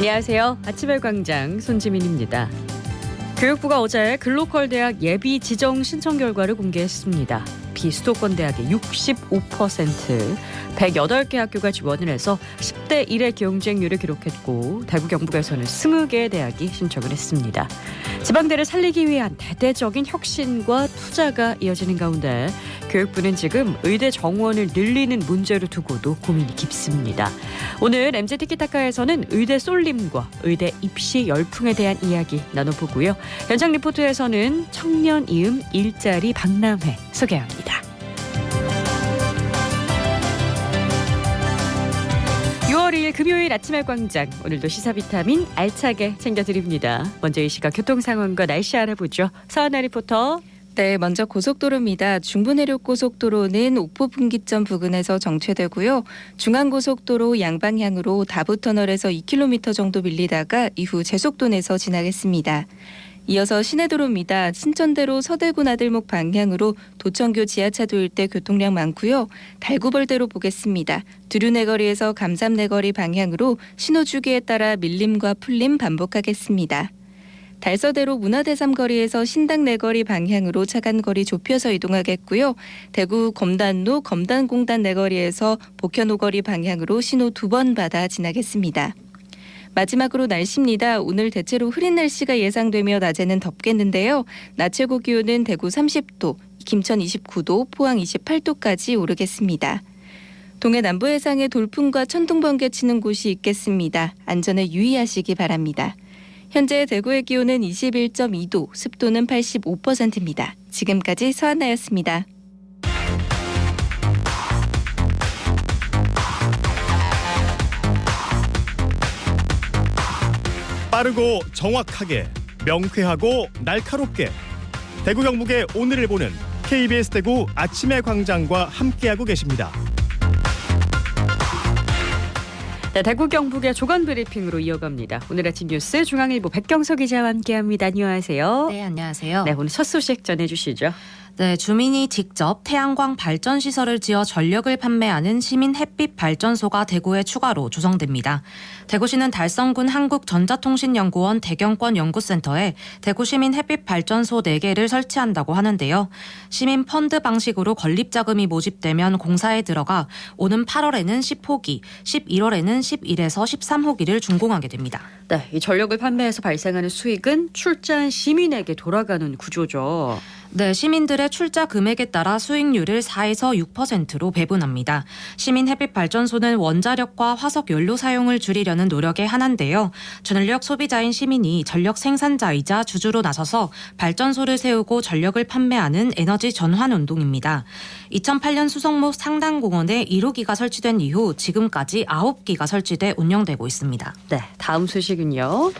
안녕하세요. 아침의 광장 손지민입니다. 교육부가 어제 글로컬 대학 예비 지정 신청 결과를 공개했습니다. 비수도권 대학의 65%, 108개 학교가 지원을 해서 10대 1의 경쟁률을 기록했고 대구 경북에서는 20개의 대학이 신청을 했습니다. 지방대를 살리기 위한 대대적인 혁신과 투자가 이어지는 가운데 교육부는 지금 의대 정원을 늘리는 문제를 두고도 고민이 깊습니다. 오늘 MZ 티키타카에서는 의대 쏠림과 의대 입시 열풍에 대한 이야기 나눠보고요. 현장 리포트에서는 청년 이음 일자리 박람회 소개합니다. 6월 2일 금요일 아침의 광장, 오늘도 시사 비타민 알차게 챙겨드립니다. 먼저 이 시각 교통 상황과 날씨 알아보죠. 서하나 리포터. 네, 먼저 고속도로입니다. 중부내륙고속도로는 옥포분기점 부근에서 정체되고요. 중앙고속도로 양방향으로 다부터널에서 2km 정도 밀리다가 이후 제속도 내서 지나겠습니다. 이어서 시내도로입니다. 신천대로 서대구 나들목 방향으로 도청교 지하차도 일대 교통량 많고요. 달구벌대로 보겠습니다. 두류내거리에서 감삼내거리 방향으로 신호주기에 따라 밀림과 풀림 반복하겠습니다. 달서대로 문화대삼거리에서 신당내거리 방향으로 차간거리 좁혀서 이동하겠고요. 대구 검단로 검단공단 내거리에서 복현오거리 방향으로 신호 2번 받아 지나겠습니다. 마지막으로 날씨입니다. 오늘 대체로 흐린 날씨가 예상되며 낮에는 덥겠는데요. 낮 최고 기온은 대구 30도, 김천 29도, 포항 28도까지 오르겠습니다. 동해 남부 해상에 돌풍과 천둥번개 치는 곳이 있겠습니다. 안전에 유의하시기 바랍니다. 현재 대구의 기온은 21.2도, 습도는 85%입니다. 지금까지 서한나였습니다. 빠르고 정확하게, 명쾌하고 날카롭게 대구 경북의 오늘을 보는 KBS 대구 아침의 광장과 함께하고 계십니다. 네, 대구 경북의 조간 브리핑으로 이어갑니다. 오늘 아침 뉴스 중앙일보 백경석 기자와 함께합니다. 안녕하세요. 네, 안녕하세요. 네, 오늘 첫 소식 전해주시죠. 네, 주민이 직접 태양광 발전 시설을 지어 전력을 판매하는 시민 햇빛 발전소가 대구에 추가로 조성됩니다. 대구시는 달성군 한국전자통신연구원 대경권 연구센터에 대구 시민 햇빛 발전소 4개를 설치한다고 하는데요. 시민 펀드 방식으로 건립 자금이 모집되면 공사에 들어가 오는 8월에는 10호기, 11월에는 11에서 13호기를 준공하게 됩니다. 네, 이 전력을 판매해서 발생하는 수익은 출자한 시민에게 돌아가는 구조죠. 네, 시민들의 출자 금액에 따라 수익률을 4에서 6%로 배분합니다. 시민 햇빛 발전소는 원자력과 화석 연료 사용을 줄이려는 노력의 하나인데요. 전력 소비자인 시민이 전력 생산자이자 주주로 나서서 발전소를 세우고 전력을 판매하는 에너지 전환 운동입니다. 2008년 수성모 상당공원에 1호기가 설치된 이후 지금까지 9기가 설치돼 운영되고 있습니다. 네, 다음 소식은요.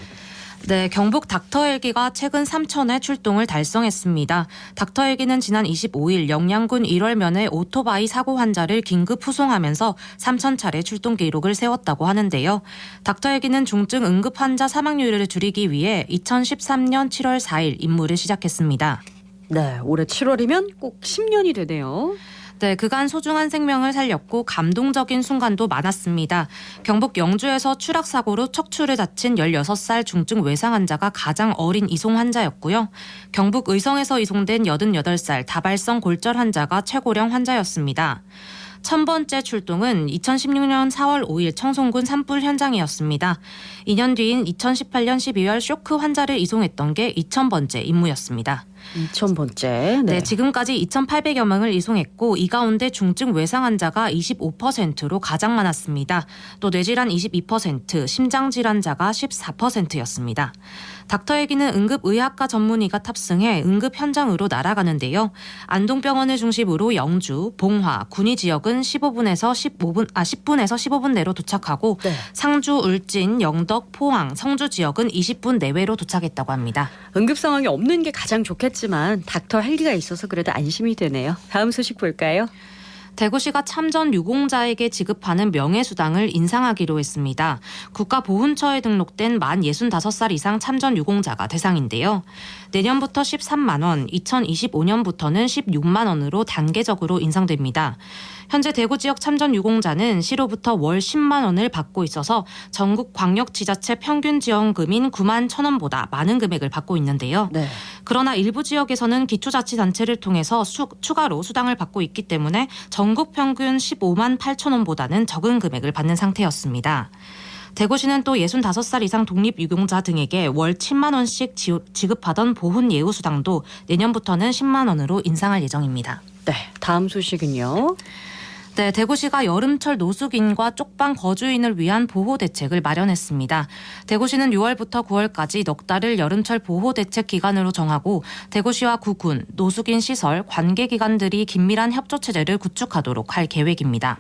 네, 경북 닥터헬기가 최근 삼천에 출동을 달성했습니다. 닥터헬기는 지난 25일 영양군 1월면에 오토바이 사고 환자를 긴급 후송하면서 3,000차례 출동 기록을 세웠다고 하는데요. 닥터헬기는 중증 응급 환자 사망률을 줄이기 위해 2013년 7월 4일 임무를 시작했습니다. 네, 올해 7월이면 꼭 10년이 되네요. 네, 그간 소중한 생명을 살렸고 감동적인 순간도 많았습니다. 경북 영주에서 추락사고로 척추를 다친 16살 중증 외상 환자가 가장 어린 이송 환자였고요. 경북 의성에서 이송된 88살 다발성 골절 환자가 최고령 환자였습니다. 1000번째 출동은 2016년 4월 5일 청송군 산불 현장이었습니다. 2년 뒤인 2018년 12월 쇼크 환자를 이송했던 게 2000번째 임무였습니다. 2000번째. 네, 지금까지 2,800여 명을 이송했고 이 가운데 중증 외상 환자가 25%로 가장 많았습니다. 또 뇌질환 22%, 심장질환자가 14%였습니다. 닥터헬기는 응급의학과 전문의가 탑승해 응급 현장으로 날아가는데요. 안동병원을 중심으로 영주, 봉화, 군위 지역은 10분에서 15분 내로 도착하고 네. 상주, 울진, 영덕, 포항, 성주 지역은 20분 내외로 도착했다고 합니다. 응급 상황이 없는 게 가장 좋겠지만 닥터 헬기가 있어서 그래도 안심이 되네요. 다음 소식 볼까요? 대구시가 참전 유공자에게 지급하는 명예수당을 인상하기로 했습니다. 국가보훈처에 등록된 만 65살 이상 참전 유공자가 대상인데요. 내년부터 13만 원, 2025년부터는 16만 원으로 단계적으로 인상됩니다. 현재 대구 지역 참전 유공자는 시로부터 월 10만 원을 받고 있어서 전국 광역지자체 평균 지원금인 9만 1,000원보다 많은 금액을 받고 있는데요. 네. 그러나 일부 지역에서는 기초자치단체를 통해서 추가로 수당을 받고 있기 때문에 전국 평균 15만 8,000원보다는 적은 금액을 받는 상태였습니다. 대구시는 또 65살 이상 독립유공자 등에게 월 10만 원씩 지급하던 보훈 예우수당도 내년부터는 10만 원으로 인상할 예정입니다. 네, 다음 소식은요. 네, 대구시가 여름철 노숙인과 쪽방 거주인을 위한 보호 대책을 마련했습니다. 대구시는 6월부터 9월까지 넉 달을 여름철 보호 대책 기간으로 정하고 대구시와 구군, 노숙인 시설, 관계기관들이 긴밀한 협조 체제를 구축하도록 할 계획입니다.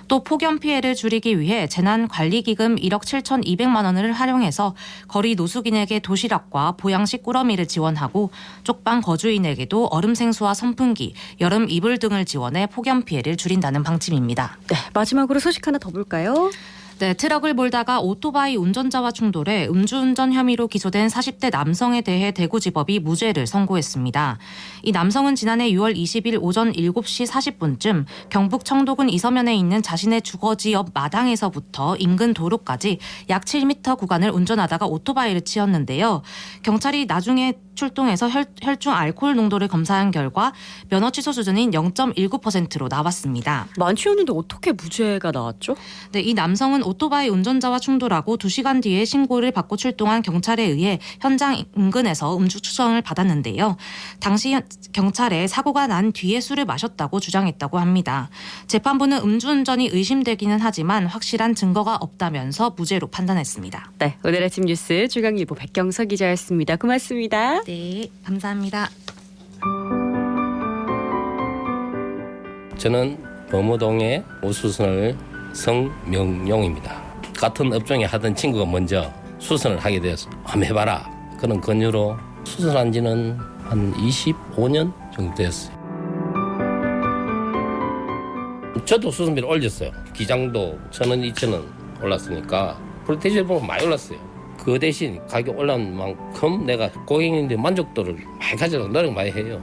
또 폭염 피해를 줄이기 위해 재난관리기금 1억 7,200만 원을 활용해서 거리 노숙인에게 도시락과 보양식 꾸러미를 지원하고 쪽방 거주인에게도 얼음 생수와 선풍기, 여름 이불 등을 지원해 폭염 피해를 줄인다는 방침입니다. 네, 마지막으로 소식 하나 더 볼까요? 네, 트럭을 몰다가 오토바이 운전자와 충돌해 음주운전 혐의로 기소된 40대 남성에 대해 대구지법이 무죄를 선고했습니다. 이 남성은 지난해 6월 20일 오전 7시 40분쯤 경북 청도군 이서면에 있는 자신의 주거지 옆 마당에서부터 인근 도로까지 약 7m 구간을 운전하다가 오토바이를 치었는데요. 경찰이 나중에 출동해서 혈중 알코올 농도를 검사한 결과 면허 취소 수준인 0.19%로 나왔습니다. 많지 않은데 어떻게 무죄가 나왔죠? 네, 이 남성은 오토바이 운전자와 충돌하고 2시간 뒤에 신고를 받고 출동한 경찰에 의해 현장 인근에서 음주 추정을 받았는데요. 당시 경찰에 사고가 난 뒤에 술을 마셨다고 주장했다고 합니다. 재판부는 음주운전이 의심되기는 하지만 확실한 증거가 없다면서 무죄로 판단했습니다. 네, 오늘 아침 뉴스 중앙일보 백경석 기자였습니다. 고맙습니다. 네, 감사합니다. 저는 범어동의 오수선을 성명용입니다. 같은 업종에 하던 친구가 먼저 수선을 하게 되어서 한번 해봐라. 그런 권유로 수선한 지는 한 25년 정도 됐어요. 저도 수선비를 올렸어요. 기장도 1,000원, 2,000원 올랐으니까 프로테이지를 보면 많이 올랐어요. 그 대신 가격 올라온 만큼 내가 고객님들 만족도를 많이 가지려고 노력 많이 해요.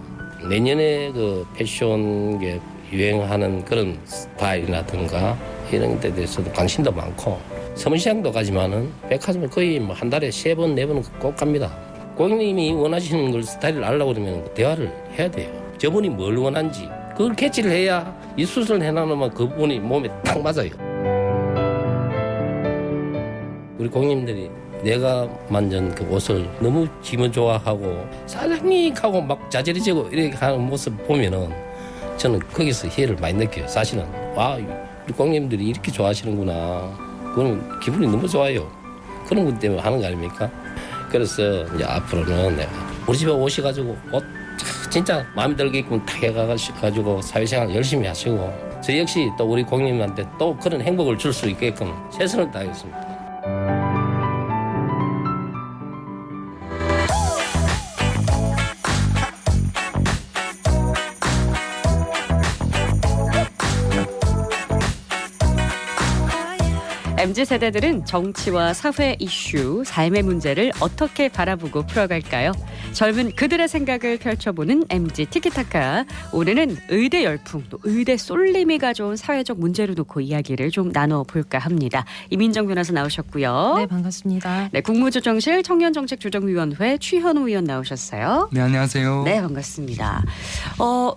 내년에 그 패션계 유행하는 그런 스타일이라든가 이런 데 대해서도 관심도 많고 서문시장도 가지만은 백화점에 거의 뭐 한 달에 3번, 4번 꼭 갑니다. 고객님이 원하시는 걸 스타일을 알려고 그러면 대화를 해야 돼요. 저분이 뭘 원하는지 그걸 캐치를 해야 이 수술을 해놔놓으면 그분이 몸에 딱 맞아요. 우리 고객님들이 내가 만든 그 옷을 너무 기분 좋아하고 사장님 하고 막 자지러지고 이렇게 하는 모습 보면은 저는 거기서 희열을 많이 느껴요. 사실은 와 우리 고객님들이 이렇게 좋아하시는구나. 그건 기분이 너무 좋아요. 그런 것 때문에 하는 거 아닙니까? 그래서 이제 앞으로는 내가 우리 집에 오셔가지고 옷 진짜 마음에 들게끔 딱 해가지고 사회생활 열심히 하시고 저 역시 또 우리 고객님한테 또 그런 행복을 줄 수 있게끔 최선을 다하겠습니다. MZ세대들은 정치와 사회 이슈, 삶의 문제를 어떻게 바라보고 풀어갈까요? 젊은 그들의 생각을 펼쳐보는 MZ 티키타카. 오늘은 의대 열풍, 또 의대 쏠림이 가져온 사회적 문제를 놓고 이야기를 좀 나눠볼까 합니다. 이민정 변호사 나오셨고요. 네, 반갑습니다. 네, 국무조정실 청년정책조정위원회 최현우 의원 나오셨어요. 네, 안녕하세요. 네, 반갑습니다.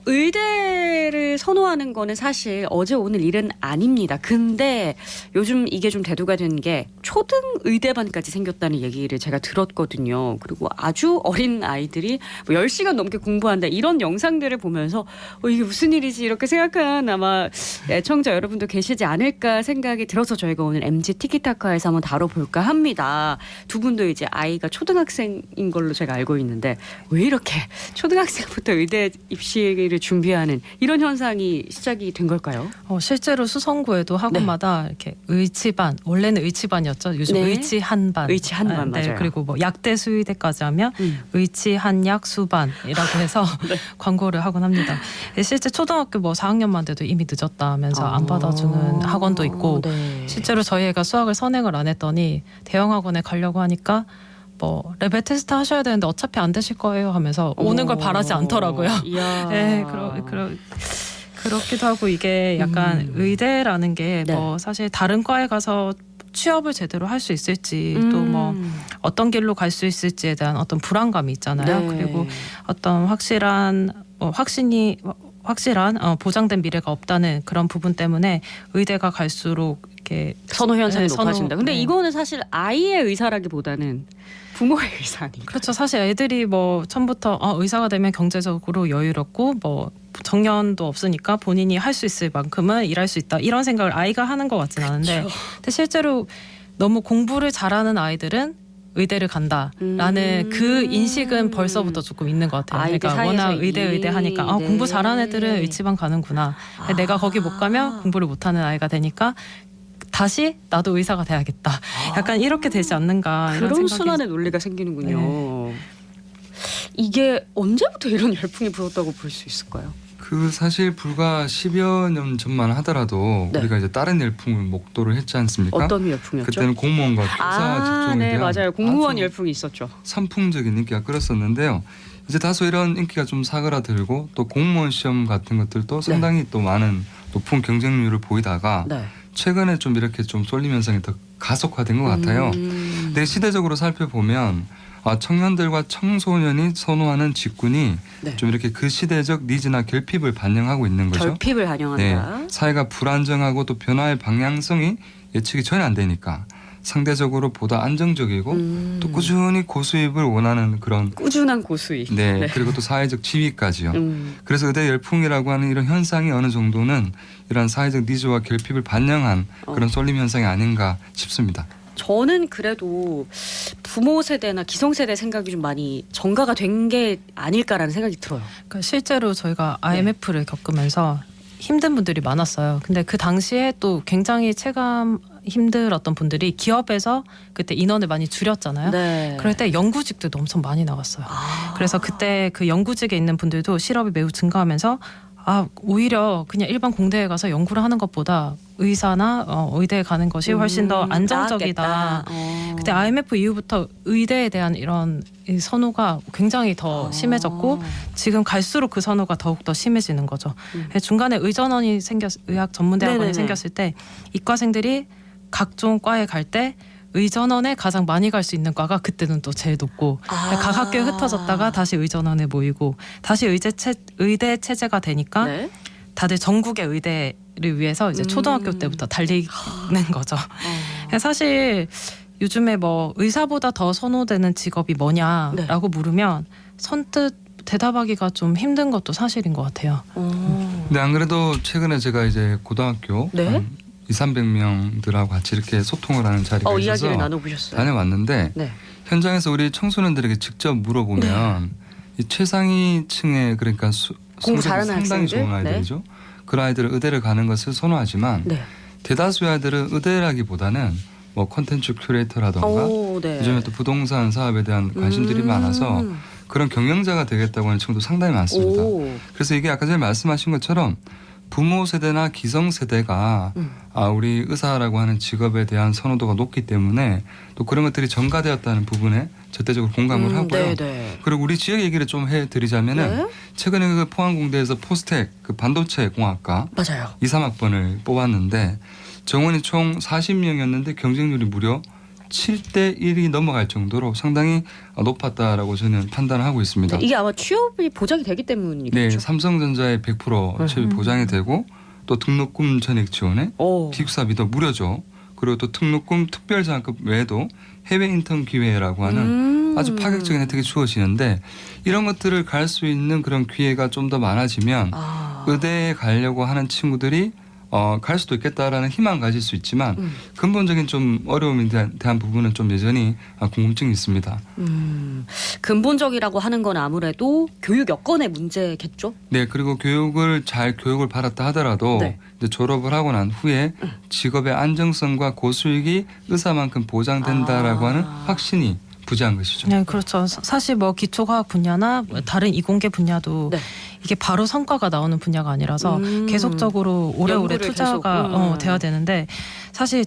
의대를 선호하는 거는 사실 어제 오늘 일은 아닙니다. 근데 요즘 이게 좀 대두가 된 게 초등 의대반까지 생겼다는 얘기를 제가 들었거든요. 그리고 아주 어린 아이들이 뭐 10시간 넘게 공부한다 이런 영상들을 보면서 이게 무슨 일이지 이렇게 생각한 아마 애청자 여러분도 계시지 않을까 생각이 들어서 저희가 오늘 MZ 티키타카에서 한번 다뤄볼까 합니다. 두 분도 이제 아이가 초등학생인 걸로 제가 알고 있는데 왜 이렇게 초등학생부터 의대 입시를 준비하는 이런 현상이 시작이 된 걸까요? 실제로 수성구에도 학원마다 이렇게 의치반 수반, 원래는 의치반이었죠. 요즘 네. 의치한반. 의치한반, 네, 맞아요. 그리고 뭐 약대 수의대까지 하면 의치한약 수반이라고 해서 광고를 하곤 합니다. 실제 초등학교 뭐 4학년만 돼도 이미 늦었다면서 안 받아주는 학원도 있고 네. 실제로 저희 애가 수학을 선행을 안 했더니 대형 학원에 가려고 하니까 뭐 레벨 테스트 하셔야 되는데 어차피 안 되실 거예요 하면서 오는 걸 바라지 않더라고요. 이야. 네, 그렇기도 하고 이게 약간 의대라는 게 네. 뭐 사실 다른 과에 가서 취업을 제대로 할 수 있을지 또 뭐 어떤 길로 갈 수 있을지에 대한 어떤 불안감이 있잖아요. 네. 그리고 어떤 확실한 보장된 미래가 없다는 그런 부분 때문에 의대가 갈수록 이렇게 선호 현상이 네, 높아진다. 근데 네. 이거는 사실 아이의 의사라기보다는 부모의 의사 아닌가. 그렇죠. 사실 애들이 뭐 처음부터 의사가 되면 경제적으로 여유롭고 뭐 정년도 없으니까 본인이 할 수 있을 만큼은 일할 수 있다 이런 생각을 아이가 하는 것 같진 않은데 근데 실제로 너무 공부를 잘하는 아이들은 의대를 간다라는 그 인식은 벌써부터 조금 있는 것 같아요. 아이들 그러니까 워낙 사이에서 의대 하니까 네. 공부 잘하는 애들은 의치반 가는구나. 내가 거기 못 가면 공부를 못하는 아이가 되니까 다시 나도 의사가 돼야겠다. 약간 이렇게 되지 않는가 이런 그런 생각이 순환의 논리가 생기는군요. 이게 언제부터 이런 열풍이 불었다고 볼 수 있을까요? 그 사실 불과 10여 년 전만 하더라도 네. 우리가 이제 다른 열풍을 목도를 했지 않습니까? 어떤 열풍이었죠? 그때는 공무원과 교사 직종에 네, 대한 맞아요. 공무원 아주 열풍이 있었죠. 선풍적인 인기가 끌었었는데요. 이제 다소 이런 인기가 좀 사그라들고 또 공무원 시험 같은 것들도 상당히 또 많은 높은 경쟁률을 보이다가 네. 최근에 좀 이렇게 좀 쏠림 현상이 더 가속화된 것 같아요. 근데 시대적으로 살펴보면 청년들과 청소년이 선호하는 직군이 네. 좀 이렇게 그 시대적 니즈나 결핍을 반영하고 있는 거죠. 결핍을 반영한다. 네, 사회가 불안정하고 또 변화의 방향성이 예측이 전혀 안 되니까 상대적으로 보다 안정적이고 또 꾸준히 고수입을 원하는 그런 꾸준한 고수익. 네, 그리고 또 사회적 지위까지요. 음. 그래서 의대 열풍이라고 하는 이런 현상이 어느 정도는 이런 사회적 니즈와 결핍을 반영한 그런 쏠림 현상이 아닌가 싶습니다. 저는 그래도 부모 세대나 기성세대 생각이 좀 많이 전가가 된 게 아닐까라는 생각이 들어요. 그러니까 실제로 저희가 IMF를 겪으면서 힘든 분들이 많았어요. 근데 그 당시에 또 굉장히 체감 힘들었던 분들이 기업에서 그때 인원을 많이 줄였잖아요. 네. 그럴 때 연구직들도 엄청 많이 나갔어요. 그래서 그때 그 연구직에 있는 분들도 실업이 매우 증가하면서 오히려 그냥 일반 공대에 가서 연구를 하는 것보다 의사나 의대에 가는 것이 훨씬 더 안정적이다. 나았겠다. 그때 IMF 이후부터 의대에 대한 이런 이 선호가 굉장히 더 심해졌고 지금 갈수록 그 선호가 더욱 더 심해지는 거죠. 중간에 의전원이 의학 전문대학원이 네네네. 생겼을 때 이과생들이 각종 과에 갈 때 의전원에 가장 많이 갈 수 있는 과가 그때는 또 제일 높고 각 학교에 흩어졌다가 다시 의전원에 모이고 다시 의대 체제가 되니까 네. 다들 전국의 의대를 위해서 이제 초등학교 때부터 달리는 거죠. 사실 요즘에 뭐 의사보다 더 선호되는 직업이 뭐냐라고 물으면 선뜻 대답하기가 좀 힘든 것도 사실인 것 같아요. 근데 안 그래도 최근에 제가 이제 고등학교 네. 한 200~300명들하고 같이 이렇게 소통을 하는 자리가 있어서 이야기를 나눠보셨어요. 다녀왔는데 네. 현장에서 우리 청소년들에게 직접 물어보면 이 최상위층의 그러니까 공부 성적이 잘하는 상당히 학생들? 좋은 아이들이죠. 그 아이들은 의대를 가는 것을 선호하지만 네. 대다수의 아이들은 의대라기보다는 뭐 콘텐츠 큐레이터라던가 네. 요즘에 또 부동산 사업에 대한 관심들이 많아서 그런 경영자가 되겠다고 하는 친구도 상당히 많습니다. 그래서 이게 아까 전에 말씀하신 것처럼 부모 세대나 기성 세대가 우리 의사라고 하는 직업에 대한 선호도가 높기 때문에 또 그런 것들이 전가되었다는 부분에 절대적으로 공감을 하고요. 네네. 그리고 우리 지역 얘기를 좀 해드리자면은 네? 최근에 그 포항공대에서 포스텍 그 반도체 공학과 맞아요. 2, 3학번을 뽑았는데 정원이 총 40명이었는데 경쟁률이 무려 7대1이 넘어갈 정도로 상당히 높았다라고 저는 판단을 하고 있습니다. 이게 아마 취업이 보장이 되기 때문이겠죠. 네, 삼성전자의 100% 취업이 보장이 되고 또 등록금 전액 지원에 기숙사비도 무료죠. 그리고 또 등록금 특별장학금 외에도 해외 인턴 기회라고 하는 아주 파격적인 혜택이 주어지는데 이런 것들을 갈 수 있는 그런 기회가 좀 더 많아지면 의대에 가려고 하는 친구들이 갈 수도 있겠다라는 희망 가질 수 있지만 근본적인 좀 어려움에 대한 부분은 좀 여전히 궁금증이 있습니다. 근본적이라고 하는 건 아무래도 교육 여건의 문제겠죠? 네, 그리고 교육을 받았다 하더라도 네. 이제 졸업을 하고 난 후에 직업의 안정성과 고수익이 의사만큼 보장된다라고 하는 확신이 부재한 것이죠. 네, 그렇죠. 사실 뭐 기초과학 분야나 뭐 다른 이공계 분야도 네. 이게 바로 성과가 나오는 분야가 아니라서 계속적으로 오래오래 연구를 투자가 계속, 돼야 되는데 사실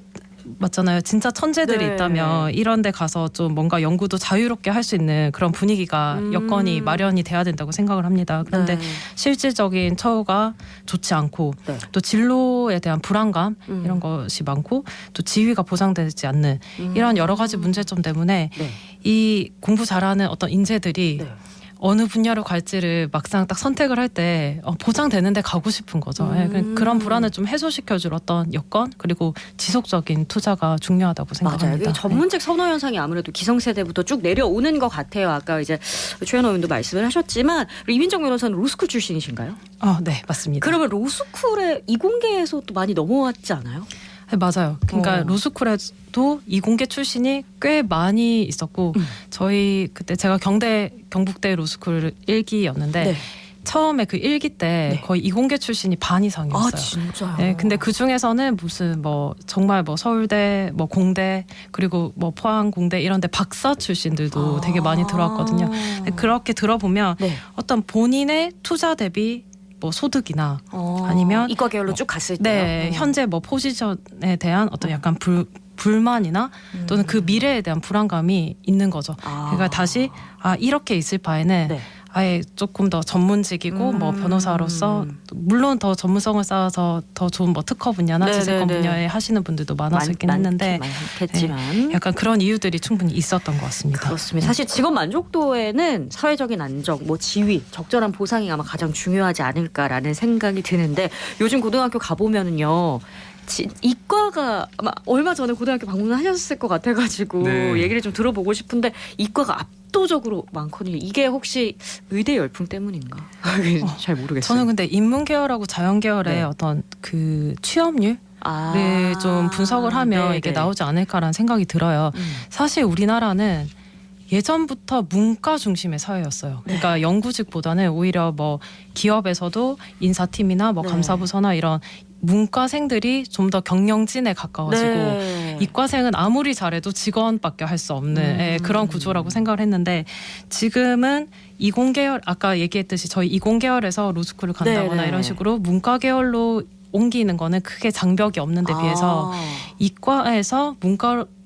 맞잖아요. 진짜 천재들이 네. 있다면 이런 데 가서 좀 뭔가 연구도 자유롭게 할 수 있는 그런 분위기가 여건이 마련이 돼야 된다고 생각을 합니다. 그런데 네. 실질적인 처우가 좋지 않고 네. 또 진로에 대한 불안감 이런 것이 많고 또 지위가 보장되지 않는 이런 여러 가지 문제점 때문에 네. 이 공부 잘하는 어떤 인재들이 네. 어느 분야로 갈지를 막상 딱 선택을 할 때 보장되는데 가고 싶은 거죠. 예, 그런 불안을 좀 해소시켜줄 어떤 여건 그리고 지속적인 투자가 중요하다고 생각합니다. 맞아요. 이게 전문직 선호 현상이 아무래도 기성세대부터 쭉 내려오는 것 같아요. 아까 이제 최현호 의원도 말씀을 하셨지만 이민정 변호사는 로스쿨 출신이신가요? 네, 맞습니다. 그러면 로스쿨에 이공계에서 또 많이 넘어왔지 않아요? 네, 맞아요. 그러니까 로스쿨에도 이공계 출신이 꽤 많이 있었고 저희 그때 제가 경북대 로스쿨 1기였는데 네. 처음에 그 1기 때 거의 이공계 출신이 반 이상이었어요. 아 진짜요? 네, 근데 그 중에서는 무슨 뭐 정말 뭐 서울대, 뭐 공대 그리고 뭐 포항 공대 이런데 박사 출신들도 되게 많이 들어왔거든요. 근데 그렇게 들어보면 네. 어떤 본인의 투자 대비 뭐 소득이나 아니면 이과 계열로 쭉 갔을 때 네, 현재 뭐 포지션에 대한 어떤 약간 불만이나 또는 그 미래에 대한 불안감이 있는 거죠. 그러니까 다시 이렇게 있을 바에는 네. 아예 조금 더 전문직이고 뭐 변호사로서 물론 더 전문성을 쌓아서 더 좋은 뭐 특허 분야나 네네네. 재산권 분야에 하시는 분들도 많았었긴 했는데 많겠지만 약간 그런 이유들이 충분히 있었던 것 같습니다. 그렇습니다. 사실 직업 만족도에는 사회적인 안정, 뭐 지위, 적절한 보상이 아마 가장 중요하지 않을까라는 생각이 드는데 요즘 고등학교 가보면은요. 이과가 아마 얼마 전에 고등학교 방문하셨을 것 같아가지고 네. 얘기를 좀 들어보고 싶은데 이과가 압도적으로 많거든요. 이게 혹시 의대 열풍 때문인가? 잘 모르겠어요. 저는 근데 인문 계열하고 자연 계열의 네. 어떤 그 취업률 를 좀 분석을 하면 이게 나오지 않을까라는 생각이 들어요. 사실 우리나라는 예전부터 문과 중심의 사회였어요. 그러니까 연구직보다는 오히려 뭐 기업에서도 인사팀이나 뭐 감사부서나 이런 문과생들이 좀 더 경영진에 가까워지고 이과생은 아무리 잘해도 직원밖에 할 수 없는 그런 구조라고 생각을 했는데 지금은 이공계열 아까 얘기했듯이 저희 이공계열에서 로스쿨을 간다거나 이런 식으로 문과 계열로 옮기는 거는 크게 장벽이 없는 데 비해서 이과에서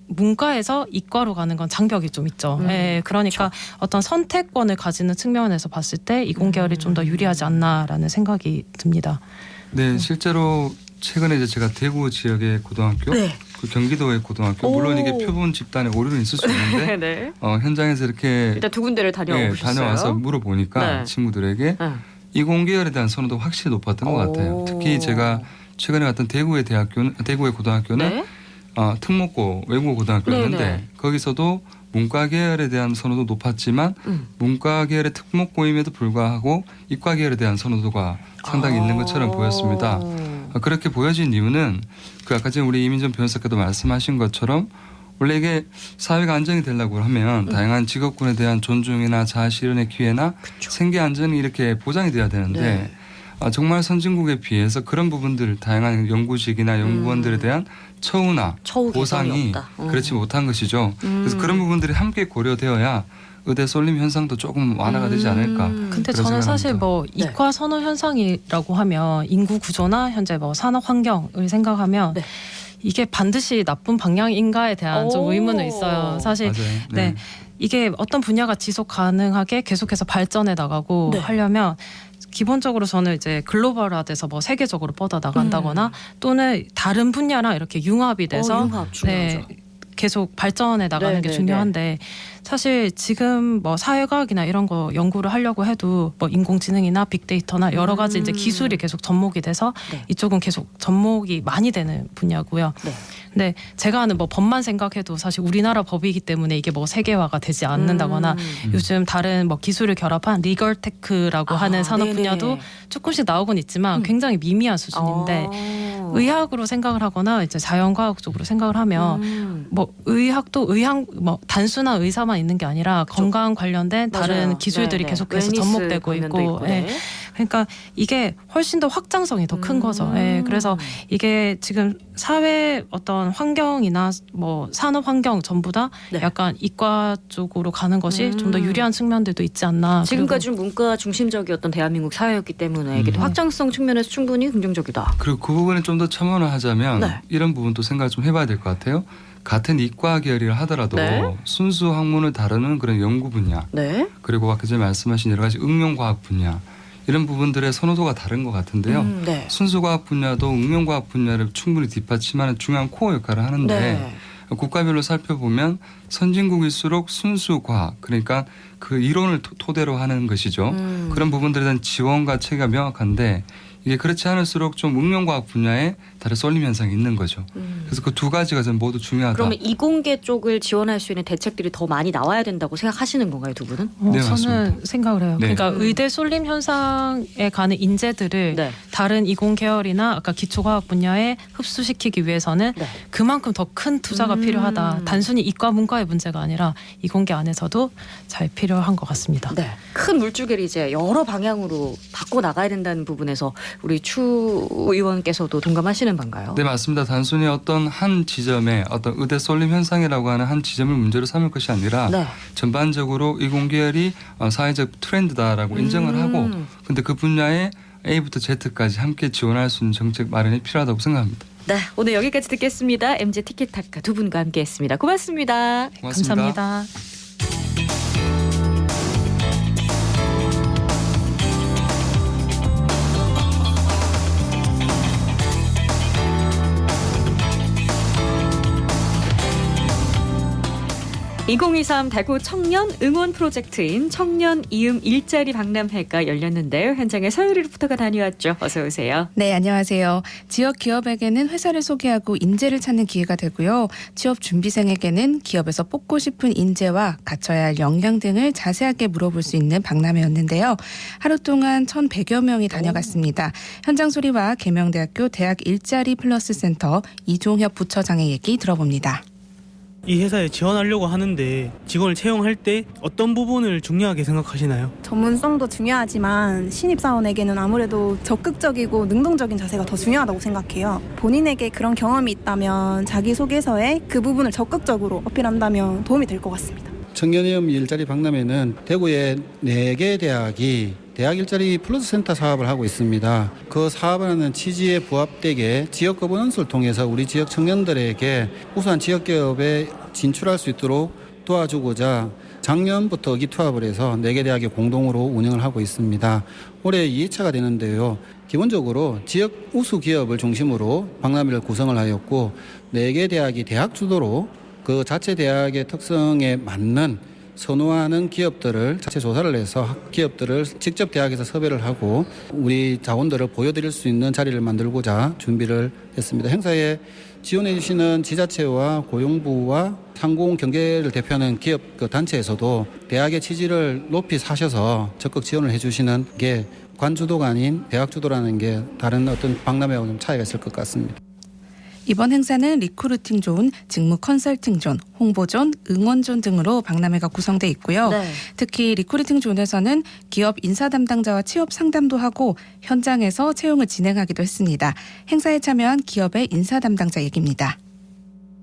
문과에서 이과로 가는 건 장벽이 좀 있죠. 그러니까 어떤 선택권을 가지는 측면에서 봤을 때 이공계열이 좀 더 유리하지 않나라는 생각이 듭니다. 네, 실제로 최근에 이제 제가 대구 지역의 고등학교, 그 경기도의 고등학교, 물론 이게 표본 집단에 오류는 있을 수 있는데 네. 현장에서 이렇게 일단 두 군데를 다녀오셨어요. 다녀와서 물어보니까 친구들에게 이공계열에 대한 선호도 확실히 높았던 것 같아요. 특히 제가 최근에 갔던 대구의 고등학교는 특목고 외국어 고등학교였는데 거기서도 문과 계열에 대한 선호도 높았지만 문과 계열의 특목고임에도 불구하고 이과 계열에 대한 선호도가 상당히 있는 것처럼 보였습니다. 그렇게 보여진 이유는 그 아까 전에 우리 이민정 변호사께도 말씀하신 것처럼 원래 이게 사회가 안정이 되려고 하면 다양한 직업군에 대한 존중이나 자아실현의 기회나 생계 안전이 이렇게 보장이 돼야 되는데 정말 선진국에 비해서 그런 부분들 다양한 연구직이나 연구원들에 대한 처우나 보상이 그렇지 못한 것이죠. 그래서 그런 부분들이 함께 고려되어야 의대 쏠림 현상도 조금 완화가 되지 않을까. 근데 저는 사실 뭐 이과 선호 현상이라고 하면 인구 구조나 현재 뭐 산업 환경을 생각하면 이게 반드시 나쁜 방향인가에 대한 좀 의문은 있어요. 사실 맞아요. 이게 어떤 분야가 지속 가능하게 계속해서 발전해 나가고 하려면 기본적으로 저는 이제 글로벌화돼서 뭐 세계적으로 뻗어 나간다거나 또는 다른 분야랑 이렇게 융합이 돼서 계속 발전해 나가는 게 중요한데 사실 지금 뭐 사회과학이나 이런 거 연구를 하려고 해도 뭐 인공지능이나 빅데이터나 여러 가지 이제 기술이 계속 접목이 돼서 이쪽은 계속 접목이 많이 되는 분야고요. 근데 제가 아는 뭐 법만 생각해도 사실 우리나라 법이기 때문에 이게 뭐 세계화가 되지 않는다거나 요즘 다른 뭐 기술을 결합한 리걸테크라고 하는 산업 분야도 조금씩 나오곤 있지만 굉장히 미미한 수준인데 의학으로 생각을 하거나 이제 자연과학 쪽으로 생각을 하면 뭐 의학도 뭐 단순한 의사만 있는 게 아니라 건강 관련된 다른 맞아요. 기술들이 네네. 계속해서 웨니스 접목되고 관련도 있고, 있고, 예. 네. 그러니까 이게 훨씬 더 확장성이 더 큰 거죠. 예. 그래서 이게 지금 사회 어떤 환경이나 뭐 산업 환경 전부 다 네. 약간 이과 쪽으로 가는 것이 좀 더 유리한 측면들도 있지 않나. 지금까지는 문과 중심적이었던 대한민국 사회였기 때문에 이게 확장성 측면에서 충분히 긍정적이다. 그리고 그 부분에 좀 더 첨언을 하자면 네. 이런 부분도 생각을 좀 해봐야 될 것 같아요. 같은 이과 계열이라 하더라도 네. 순수 학문을 다루는 그런 연구 분야 네. 그리고 아까 전에 말씀하신 여러 가지 응용과학 분야 이런 부분들의 선호도가 다른 것 같은데요. 네. 순수과학 분야도 응용과학 분야를 충분히 뒷받침하는 중요한 코어 역할을 하는데 네. 국가별로 살펴보면 선진국일수록 순수과학 그러니까 그 이론을 토대로 하는 것이죠. 그런 부분들에 대한 지원과 체계가 명확한데 이게 그렇지 않을수록 좀 응용과학 분야에 다른 쏠림 현상이 있는 거죠. 그래서 그 두 가지가 전 모두 중요하다. 그러면 이공계 쪽을 지원할 수 있는 대책들이 더 많이 나와야 된다고 생각하시는 건가요, 두 분은? 네, 저는 맞습니다. 생각을 해요. 네. 그러니까 의대 쏠림 현상에 가는 인재들을 네. 다른 이공 계열이나 아까 기초과학 분야에 흡수시키기 위해서는 네. 그만큼 더 큰 투자가 필요하다. 단순히 이과 문과의 문제가 아니라 이공계 안에서도 잘 필요한 것 같습니다. 네. 큰 물줄기를 이제 여러 방향으로 바꿔 나가야 된다는 부분에서 우리 추 의원께서도 동감하시는 바인가요? 네, 맞습니다. 단순히 어떤 한 지점의 어떤 의대 쏠림 현상이라고 하는 한 지점을 문제로 삼을 것이 아니라 네. 전반적으로 이공계열이 사회적 트렌드다라고 인정을 하고 근데 그 분야에 A부터 Z까지 함께 지원할 수 있는 정책 마련이 필요하다고 생각합니다. 네, 오늘 여기까지 듣겠습니다. MZ 티켓타카 두 분과 함께했습니다. 고맙습니다. 고맙습니다. 감사합니다. (2023) 대구 청년 응원 프로젝트인 청년 이음 일자리 박람회가 열렸는데요. 현장에 서유리 리포터가 다녀왔죠. 어서 오세요. 네, 안녕하세요. 지역 기업에게는 회사를 소개하고 인재를 찾는 기회가 되고요. 취업 준비생에게는 기업에서 뽑고 싶은 인재와 갖춰야 할 역량 등을 자세하게 물어볼 수 있는 박람회였는데요. 하루 동안 1,100여 명이 다녀갔습니다. 현장 소리와 계명대학교 대학 일자리 플러스 센터 이종협 부처장의 얘기 들어봅니다. 이 회사에 지원하려고 하는데 직원을 채용할 때 어떤 부분을 중요하게 생각하시나요? 전문성도 중요하지만 신입사원에게는 아무래도 적극적이고 능동적인 자세가 더 중요하다고 생각해요. 본인에게 그런 경험이 있다면 자기소개서에 그 부분을 적극적으로 어필한다면 도움이 될 것 같습니다. 청년이음 일자리 박람회는 대구의 4개 대학이 대학 일자리 플러스 센터 사업을 하고 있습니다. 그 사업을 하는 취지에 부합되게 지역 거버넌스를 통해서 우리 지역 청년들에게 우수한 지역 기업에 진출할 수 있도록 도와주고자 작년부터 의기투합을 해서 4개 대학이 공동으로 운영을 하고 있습니다. 올해 2회차가 되는데요. 기본적으로 지역 우수 기업을 중심으로 박람회를 구성을 하였고 4개 대학이 대학 주도로 그 자체 대학의 특성에 맞는 선호하는 기업들을 자체 조사를 해서 기업들을 직접 대학에서 섭외를 하고 우리 자원들을 보여드릴 수 있는 자리를 만들고자 준비를 했습니다. 행사에 지원해 주시는 지자체와 고용부와 상공경제를 대표하는 기업 그 단체에서도 대학의 취지를 높이 사셔서 적극 지원을 해 주시는 게 관주도가 아닌 대학 주도라는 게 다른 어떤 박람회하고 좀 차이가 있을 것 같습니다. 이번 행사는 리크루팅 존, 직무 컨설팅 존, 홍보 존, 응원 존 등으로 박람회가 구성돼 있고요. 네. 특히 리크루팅 존에서는 기업 인사 담당자와 취업 상담도 하고 현장에서 채용을 진행하기도 했습니다. 행사에 참여한 기업의 인사 담당자 얘기입니다.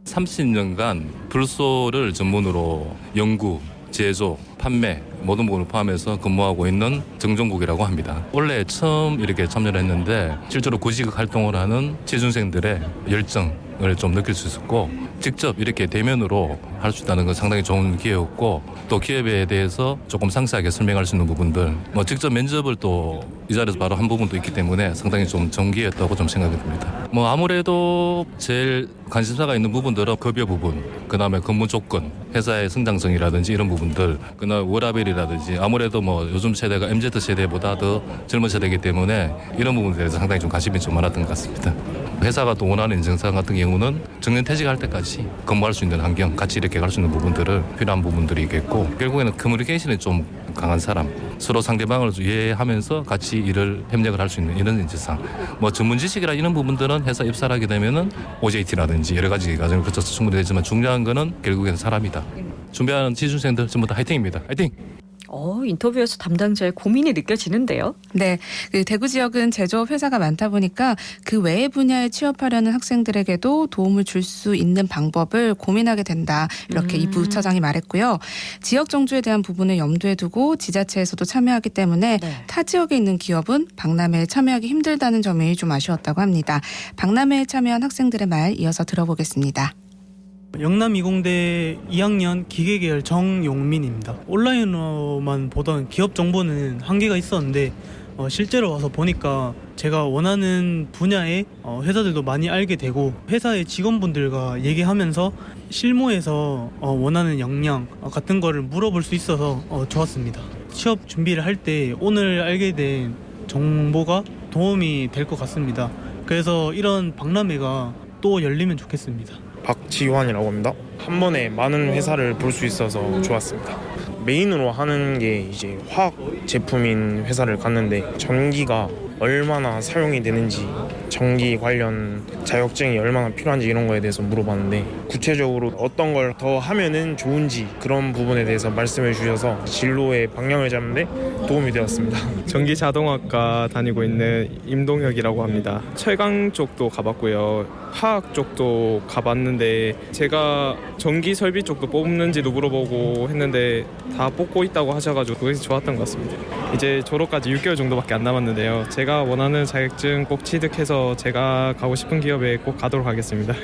30년간 불소를 전문으로 연구, 제조, 판매 모든 부분을 포함해서 근무하고 있는 정종국이라고 합니다. 원래 처음 이렇게 참여를 했는데 실제로 구직 활동을 하는 취준생들의 열정을 좀 느낄 수 있었고 직접 이렇게 대면으로 할 수 있다는 건 상당히 좋은 기회였고 또 기업에 대해서 조금 상세하게 설명할 수 있는 부분들 직접 면접을 또 이 자리에서 바로 한 부분도 있기 때문에 상당히 좀 좋은 기회였다고 좀 생각이 듭니다. 아무래도 제일 관심사가 있는 부분들은 급여 부분, 그다음에 근무 조건, 회사의 성장성이라든지 이런 부분들, 그다음에 워라밸이라든지 아무래도 요즘 세대가 MZ 세대보다 더 젊은 세대이기 때문에 이런 부분에 대해서 상당히 좀 관심이 좀 많았던 것 같습니다. 회사가 또 원하는 인증상 같은 경우는 경우는 정년퇴직할 때까지 근무할 수 있는 환경, 같이 이렇게 갈 수 있는 부분들을 필요한 부분들이 있겠고 결국에는 커뮤니케이션이 좀 강한 사람, 서로 상대방을 이해하면서 같이 일을 협력을 할 수 있는 이런 인재상, 뭐 전문 지식이라 이런 부분들은 회사 입사를 하게 되면은 OJT라든지 여러 가지 과정을 거쳐서 충분히 되지만 중요한 거는 결국에는 사람이다. 준비하는 지준생들 전부 다 화이팅입니다. 화이팅! 인터뷰에서 담당자의 고민이 느껴지는데요. 네, 그 대구 지역은 제조업 회사가 많다 보니까 그 외의 분야에 취업하려는 학생들에게도 도움을 줄 수 있는 방법을 고민하게 된다. 이렇게 이 부차장이 말했고요. 지역 정주에 대한 부분을 염두에 두고 지자체에서도 참여하기 때문에 타 지역에 있는 기업은 박람회에 참여하기 힘들다는 점이 좀 아쉬웠다고 합니다. 박람회에 참여한 학생들의 말 이어서 들어보겠습니다. 영남이공대 2학년 기계계열 정용민입니다. 온라인으로만 보던 기업 정보는 한계가 있었는데 실제로 와서 보니까 제가 원하는 분야의 회사들도 많이 알게 되고 회사의 직원분들과 얘기하면서 실무에서 원하는 역량 같은 거를 물어볼 수 있어서 좋았습니다. 취업 준비를 할 때 오늘 알게 된 정보가 도움이 될 것 같습니다. 그래서 이런 박람회가 또 열리면 좋겠습니다. 박지환이라고 합니다. 한 번에 많은 회사를 볼 수 있어서 좋았습니다. 메인으로 하는 게 이제 화학 제품인 회사를 갔는데 전기가 얼마나 사용이 되는지, 전기 관련 자격증이 얼마나 필요한지 이런 거에 대해서 물어봤는데 구체적으로 어떤 걸 더 하면은 좋은지 그런 부분에 대해서 말씀해 주셔서 진로의 방향을 잡는 데 도움이 되었습니다. 전기자동학과 다니고 있는 임동혁이라고 합니다. 철강 쪽도 가봤고요. 화학 쪽도 가봤는데 제가 전기 설비 쪽도 뽑는지도 물어보고 했는데 다 뽑고 있다고 하셔가지고 그게 좋았던 것 같습니다. 이제 졸업까지 6개월 정도밖에 안 남았는데요. 제가 원하는 자격증 꼭 취득해서 제가 가고 싶은 기업에 꼭 가도록 하겠습니다.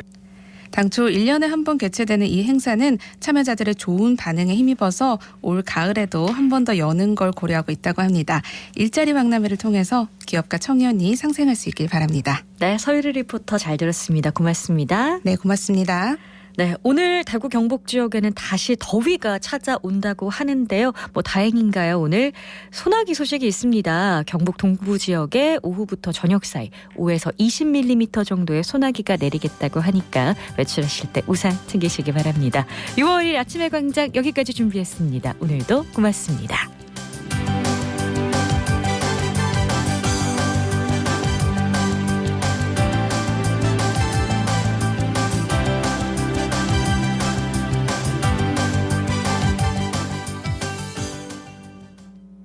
당초 1년에 한 번 개최되는 이 행사는 참여자들의 좋은 반응에 힘입어서 올 가을에도 한 번 더 여는 걸 고려하고 있다고 합니다. 일자리 박람회를 통해서 기업가 청년이 상생할 수 있길 바랍니다. 네, 서유리 리포터 잘 들었습니다. 고맙습니다. 네, 고맙습니다. 네, 오늘 대구 경북 지역에는 다시 더위가 찾아온다고 하는데요. 다행인가요? 오늘 소나기 소식이 있습니다. 경북 동부 지역에 오후부터 저녁 사이 5에서 20mm 정도의 소나기가 내리겠다고 하니까 외출하실 때 우산 챙기시기 바랍니다. 6월 1일 아침의 광장 여기까지 준비했습니다. 오늘도 고맙습니다.